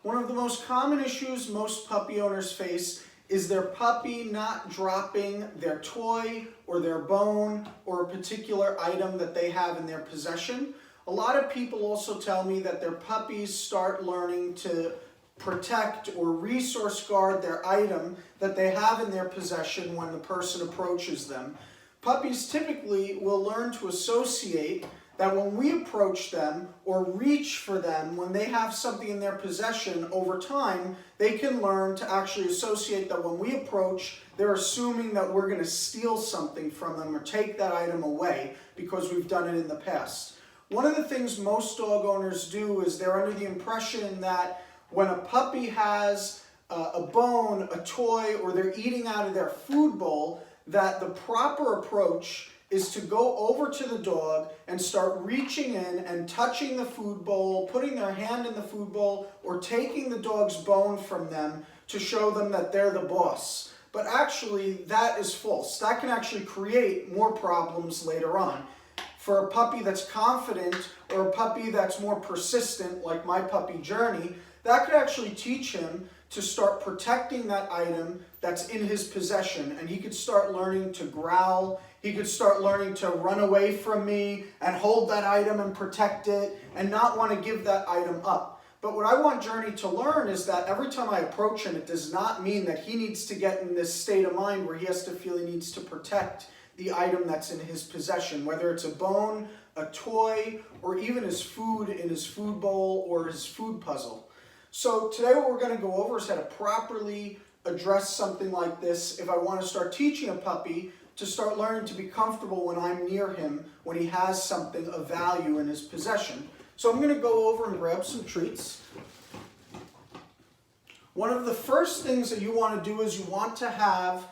One of the most common issues most puppy owners face is their puppy not dropping their toy or their bone or a particular item that they have in their possession. A lot of people also tell me that their puppies start learning to protect or resource guard their item that they have in their possession when the person approaches them. Puppies typically will learn to associate that when we approach them or reach for them when they have something in their possession, over time they can learn to actually associate that when we approach, they're assuming that we're going to steal something from them or take that item away because we've done it in the past. One of the things most dog owners do is they're under the impression that when a puppy has a bone, a toy, or they're eating out of their food bowl, that the proper approach is to go over to the dog and start reaching in and touching the food bowl, putting their hand in the food bowl, or taking the dog's bone from them to show them that they're the boss. But actually, that is false. That can actually create more problems later on. For a puppy that's confident or a puppy that's more persistent, like my puppy Journey, that could actually teach him to start protecting that item that's in his possession, and he could start learning to growl. He could start learning to run away from me and hold that item and protect it and not want to give that item up. But what I want Journey to learn is that every time I approach him, it does not mean that he needs to get in this state of mind where he has to feel he needs to protect the item that's in his possession, whether it's a bone, a toy, or even his food in his food bowl or his food puzzle. So today what we're going to go over is how to properly address something like this if I want to start teaching a puppy to start learning to be comfortable when I'm near him when he has something of value in his possession. So I'm going to go over and grab some treats. One of the first things that you want to do is you want to have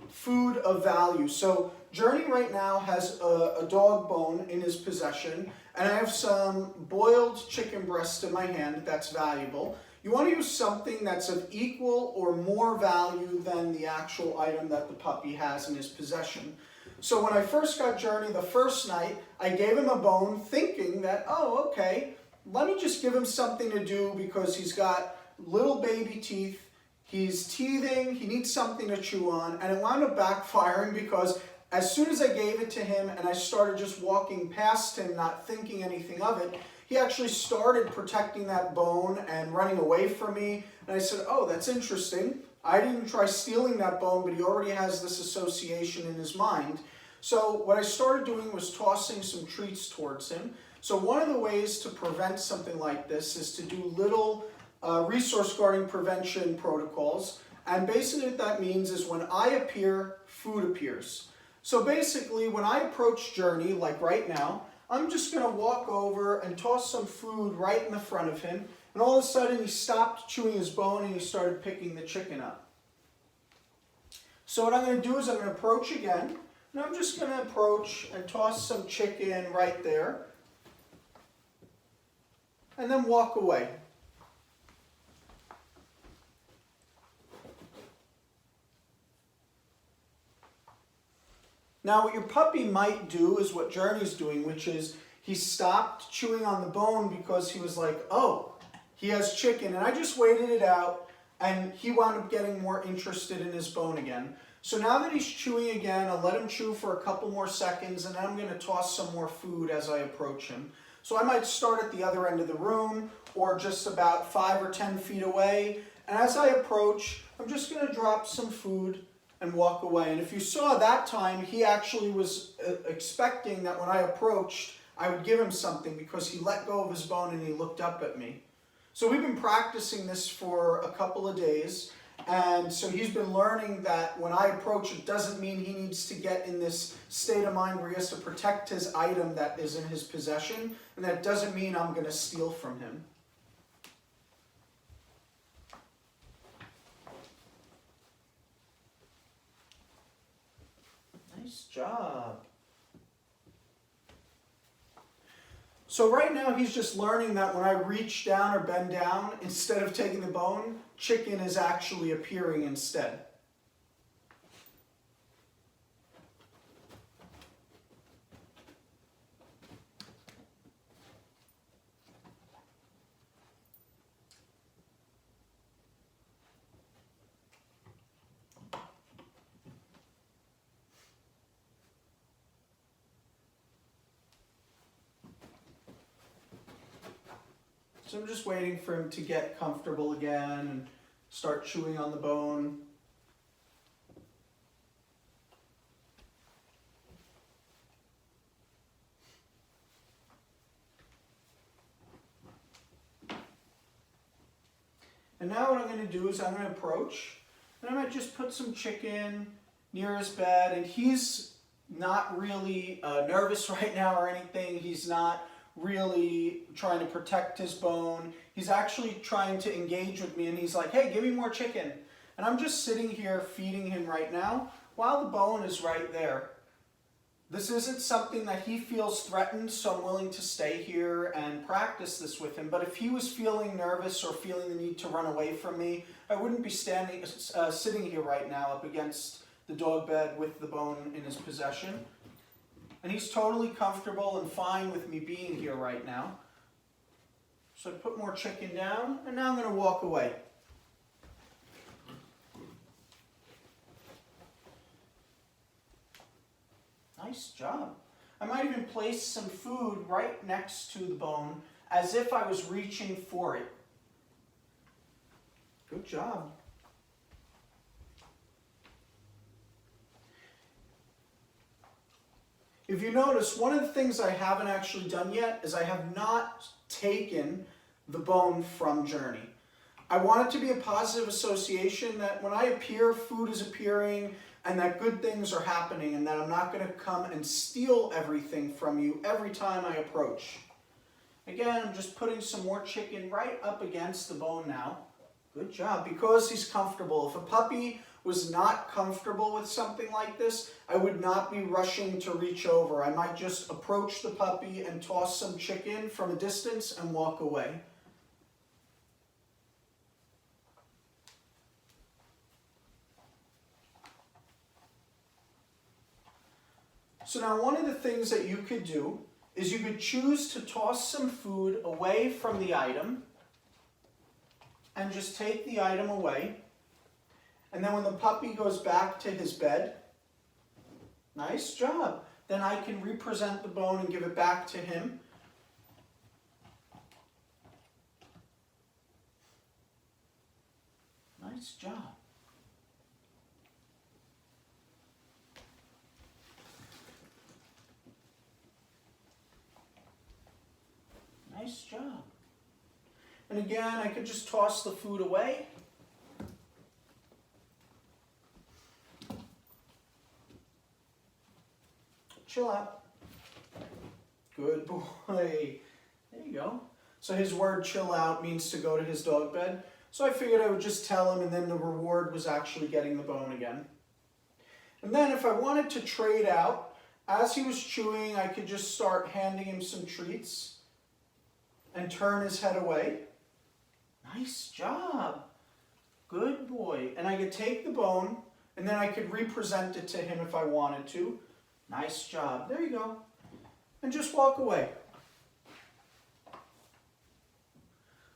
food of value. So Journey right now has a dog bone in his possession, and I have some boiled chicken breast in my hand that's valuable. You want to use something that's of equal or more value than the actual item that the puppy has in his possession. So when I first got Journey the first night, I gave him a bone thinking that, oh, okay, let me just give him something to do because he's got little baby teeth, he's teething, he needs something to chew on, and it wound up backfiring because as soon as I gave it to him and I started just walking past him, not thinking anything of it, he actually started protecting that bone and running away from me. And I said, oh, that's interesting. I didn't try stealing that bone, but he already has this association in his mind. So what I started doing was tossing some treats towards him. So one of the ways to prevent something like this is to do little resource guarding prevention protocols. And basically what that means is when I appear, food appears. So basically, when I approach Journey, like right now, I'm just going to walk over and toss some food right in the front of him, and all of a sudden he stopped chewing his bone and he started picking the chicken up. So what I'm going to do is I'm going to approach again, and I'm just going to approach and toss some chicken right there, and then walk away. Now what your puppy might do is what Journey's doing, which is he stopped chewing on the bone because he was like, oh, he has chicken. And I just waited it out and he wound up getting more interested in his bone again. So now that he's chewing again, I'll let him chew for a couple more seconds and then I'm going to toss some more food as I approach him. So I might start at the other end of the room or just about 5 or 10 feet away. And as I approach, I'm just going to drop some food and walk away. And if you saw that time, he actually was expecting that when I approached, I would give him something because he let go of his bone and he looked up at me. So we've been practicing this for a couple of days. And so he's been learning that when I approach, it doesn't mean he needs to get in this state of mind where he has to protect his item that is in his possession. And that doesn't mean I'm going to steal from him. Nice job. So right now he's just learning that when I reach down or bend down, instead of taking the bone, chicken is actually appearing instead. So I'm just waiting for him to get comfortable again and start chewing on the bone. And now what I'm going to do is I'm going to approach, and I might just put some chicken near his bed, and he's not really nervous right now or anything. He's not really trying to protect his bone. He's actually trying to engage with me, and he's like, hey, give me more chicken. And I'm just sitting here feeding him right now while the bone is right there. This isn't something that he feels threatened, so I'm willing to stay here and practice this with him. But if he was feeling nervous or feeling the need to run away from me, I wouldn't be sitting here right now up against the dog bed with the bone in his possession. And he's totally comfortable and fine with me being here right now. So I put more chicken down, and now I'm going to walk away. Nice job. I might even place some food right next to the bone as if I was reaching for it. Good job. If you notice, one of the things I haven't actually done yet is I have not taken the bone from Journey. I want it to be a positive association that when I appear, food is appearing, and that good things are happening, and that I'm not going to come and steal everything from you every time I approach. Again, I'm just putting some more chicken right up against the bone now. Good job, because he's comfortable. If a puppy was not comfortable with something like this, I would not be rushing to reach over. I might just approach the puppy and toss some chicken from a distance and walk away. So now one of the things that you could do is you could choose to toss some food away from the item and just take the item away. And then when the puppy goes back to his bed, nice job. Then I can represent the bone and give it back to him. Nice job. Nice job. And again, I could just toss the food away. Chill out. Good boy. There you go. So his word chill out means to go to his dog bed. So I figured I would just tell him, and then the reward was actually getting the bone again. And then if I wanted to trade out, as he was chewing, I could just start handing him some treats and turn his head away. Nice job. Good boy. And I could take the bone, and then I could represent it to him if I wanted to. Nice job. There you go. And just walk away.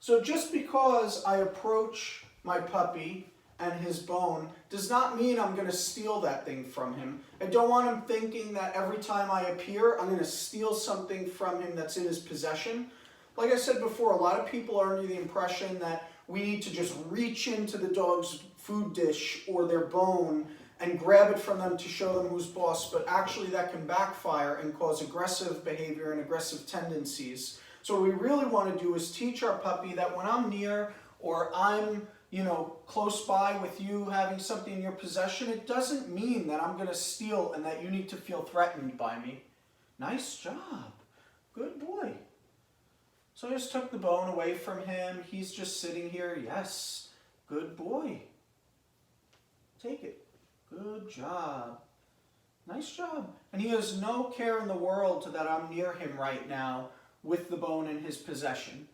So just because I approach my puppy and his bone does not mean I'm going to steal that thing from him. I don't want him thinking that every time I appear, I'm going to steal something from him that's in his possession. Like I said before, a lot of people are under the impression that we need to just reach into the dog's food dish or their bone and grab it from them to show them who's boss, but actually that can backfire and cause aggressive behavior and aggressive tendencies. So what we really want to do is teach our puppy that when I'm near or I'm, close by with you having something in your possession, it doesn't mean that I'm going to steal and that you need to feel threatened by me. Nice job. Good boy. So I just took the bone away from him. He's just sitting here. Yes. Good boy. Take it. Good job. Nice job. And he has no care in the world that I'm near him right now with the bone in his possession.